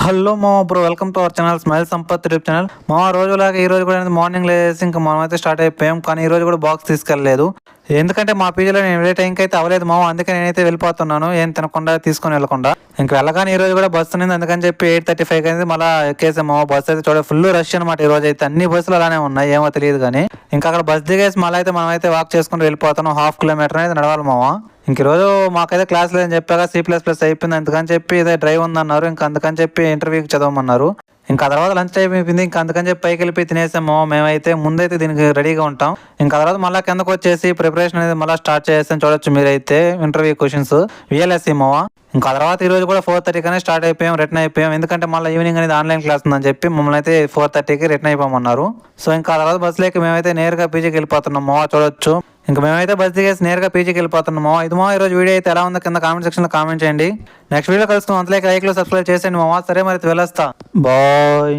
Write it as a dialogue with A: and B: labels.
A: Hello మామ bro, welcome to our channel smile Sampath YouTube channel. మామ రోజులాగా ఈ రోజు కూడా మార్నింగ్ లేసి ఇంకా మనమైతే స్టార్ట్ అయిపోయాం. కానీ ఈ రోజు కూడా బాక్స్ తీసుకెళ్ళలేదు. ఎందుకంటే మా పీజీలో నేను వెళ్ళే టైంకి అయితే అవ్వలేదు మామ. అందుకే నేనైతే వెళ్ళిపోతున్నాను, ఏం తినకుండా తీసుకొని వెళ్ళకుండా. ఇంకా వెళ్ళగానే ఈ రోజు కూడా బస్సు ఉంది, అందుకని చెప్పి 8:35 అయితే మళ్ళీ ఎక్కేసాం మామ. బస్సు అయితే చూడ ఫుల్ రష్ అనమాట. ఈ రోజు అయితే అన్ని బస్సులు అలానే ఉన్నాయి, ఏమో తెలియదు కానీ. ఇంకా అక్కడ బస్ దిగేసి మళ్ళీ అయితే మనమైతే వాక్ చేసుకుంటూ వెళ్ళిపోతున్నాం. 1/2 కిలోమీటర్ అయితే నడవాలి మామ. ఇంక ఈరోజు మాకైతే క్లాస్ లేదని చెప్పాక C++ అయిపోయింది, అందుకని చెప్పి ఇదే డ్రైవ్ ఉందన్నారు. ఇంకా అందుకని చెప్పి ఇంటర్వ్యూకి చదవమన్నారు. ఇంకా తర్వాత లంచ్ టైం అయిపోయింది, ఇంకా అందుకని చెప్పి పైకి వెళ్ళిపోయి తినేసాము. మేమైతే ముందైతే దీనికి రెడీగా ఉంటాం. ఇంకా తర్వాత మళ్ళీ కిందకు వచ్చేసి ప్రిపరేషన్ అనేది మళ్ళీ స్టార్ట్ చేస్తాం. చూడొచ్చు మీరైతే ఇంటర్వ్యూ క్వశ్చన్స్ VLSI మావా. ఇంకా తర్వాత ఈ రోజు కూడా 4:30 స్టార్ట్ అయిపోయాం, రిటర్న్ అయిపోయాం. ఎందుకంటే మళ్ళీ ఈవినింగ్ అనేది ఆన్లైన్ క్లాస్ ఉందని చెప్పి మమ్మల్ని అయితే 4:30కి రిటర్న్ అయిపోమన్నారు. సో ఇంకా తర్వాత బస్సులోకి మేమైతే నేరుగా పీజీకి వెళ్ళిపోతున్నాం మావా. చూడొచ్చు ఇంకా మేమైతే బస్ దిగేసి నేరుగా పీజీకి వెళ్ళిపోతున్నాం మావా. ఇది మావా ఈరోజు వీడియో అయితే ఎలా ఉందో కింద కామెంట్ సెక్షన్లో కామెంట్ చేయండి. నెక్స్ట్ వీడియో కలుస్తాం, అంతలేక లైక్లో సబ్స్క్రైబ్ చేసేయండి మావా. సరే మరి వెళ్ళొస్తా, బాయ్.